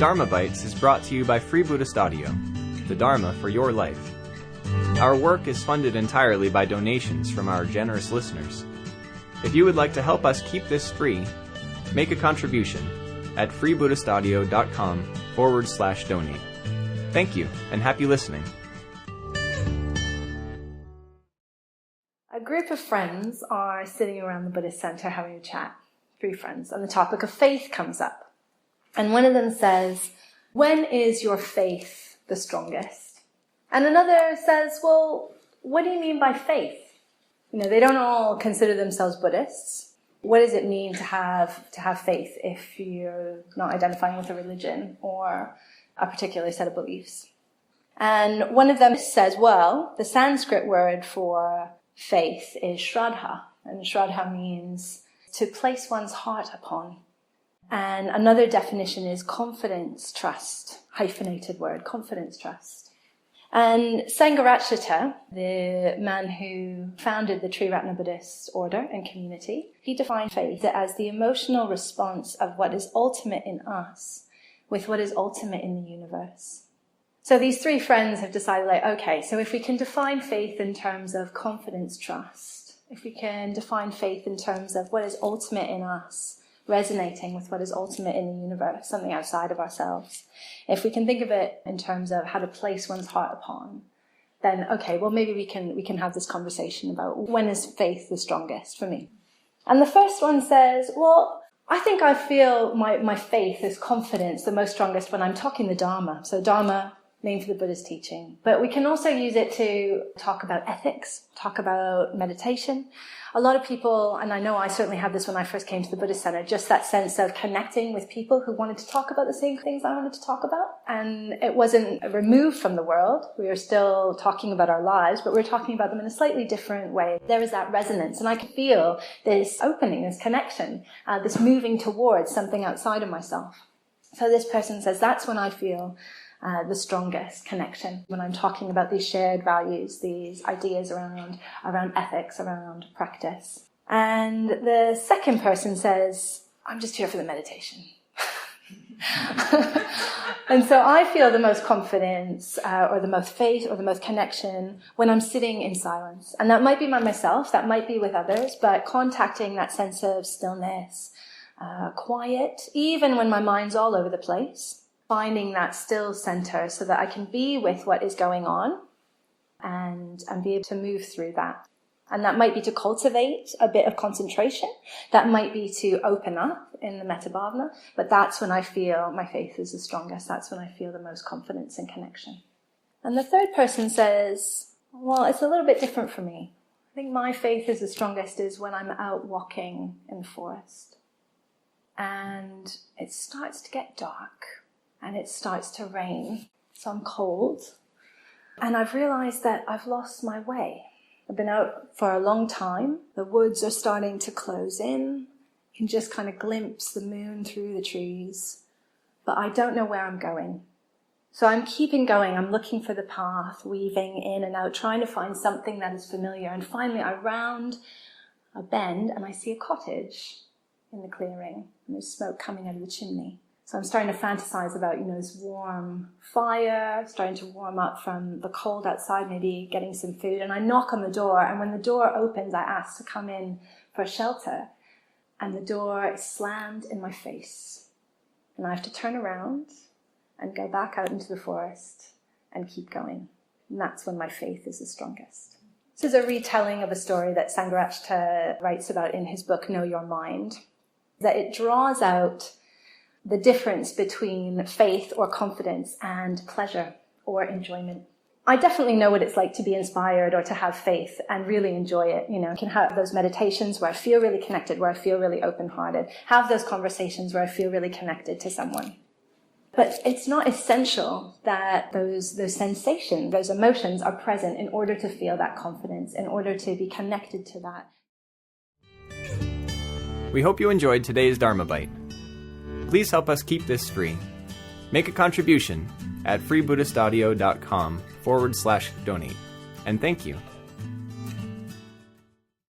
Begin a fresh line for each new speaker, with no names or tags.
Dharma Bites is brought to you by Free Buddhist Audio, the Dharma for your life. Our work is funded entirely by donations from our generous listeners. If you would like to help us keep this free, make a contribution at freebuddhistaudio.com/donate. Thank you, and happy listening.
A group of friends are sitting around the Buddhist center having a chat. 3 friends, and the topic of faith comes up. And one of them says, "When is your faith the strongest?" And another says, "Well, what do you mean by faith?" They don't all consider themselves Buddhists. What does it mean to have faith if you're not identifying with a religion or a particular set of beliefs? And one of them says, well, the Sanskrit word for faith is Shraddha, and Shraddha means to place one's heart upon. And another definition is confidence, trust, hyphenated word, confidence, trust. And Sangharakshita, the man who founded the Triratna Buddhist order and community, he defined faith as the emotional response of what is ultimate in us with what is ultimate in the universe. So these 3 friends have decided, okay, so if we can define faith in terms of confidence, trust, if we can define faith in terms of what is ultimate in us, resonating with what is ultimate in the universe, something outside of ourselves, if we can think of it in terms of how to place one's heart upon, then okay, well maybe we can have this conversation about when is faith the strongest for me. And the first one says, well, I think I feel my faith is confidence the most strongest when I'm talking the Dharma. So Dharma, name for the Buddha's teaching. But we can also use it to talk about ethics, talk about meditation. A lot of people, and I know I certainly had this when I first came to the Buddhist Center, just that sense of connecting with people who wanted to talk about the same things I wanted to talk about. And it wasn't removed from the world. We were still talking about our lives, but we were talking about them in a slightly different way. There was that resonance, and I could feel this opening, this connection, this moving towards something outside of myself. So this person says, that's when I feel the strongest connection, when I'm talking about these shared values, these ideas around ethics, around practice. And the second person says, I'm just here for the meditation. And so I feel the most confidence or the most faith or the most connection when I'm sitting in silence. And that might be by myself, that might be with others, but contacting that sense of stillness, quiet, even when my mind's all over the place. Finding that still center so that I can be with what is going on and be able to move through that. And that might be to cultivate a bit of concentration. That might be to open up in the Metta Bhavana. But that's when I feel my faith is the strongest. That's when I feel the most confidence and connection. And the third person says, well, it's a little bit different for me. I think my faith is the strongest is when I'm out walking in the forest. And it starts to get dark. And it starts to rain, so I'm cold. And I've realized that I've lost my way. I've been out for a long time. The woods are starting to close in. You can just kind of glimpse the moon through the trees. But I don't know where I'm going. So I'm keeping going. I'm looking for the path, weaving in and out, trying to find something that is familiar. And finally I round a bend and I see a cottage in the clearing. And there's smoke coming out of the chimney. So I'm starting to fantasize about, this warm fire, starting to warm up from the cold outside, maybe getting some food. And I knock on the door, and when the door opens, I ask to come in for shelter. And the door is slammed in my face. And I have to turn around and go back out into the forest and keep going. And that's when my faith is the strongest. This is a retelling of a story that Sangharakshita writes about in his book, Know Your Mind, that it draws out the difference between faith or confidence and pleasure or enjoyment. I definitely know what it's like to be inspired or to have faith and really enjoy it. I can have those meditations where I feel really connected, where I feel really open-hearted, have those conversations where I feel really connected to someone. But it's not essential that those sensations, those emotions are present in order to feel that confidence, in order to be connected to that.
We hope you enjoyed today's Dharma Bite. Please help us keep this free. Make a contribution at freebuddhistaudio.com/donate. And thank you.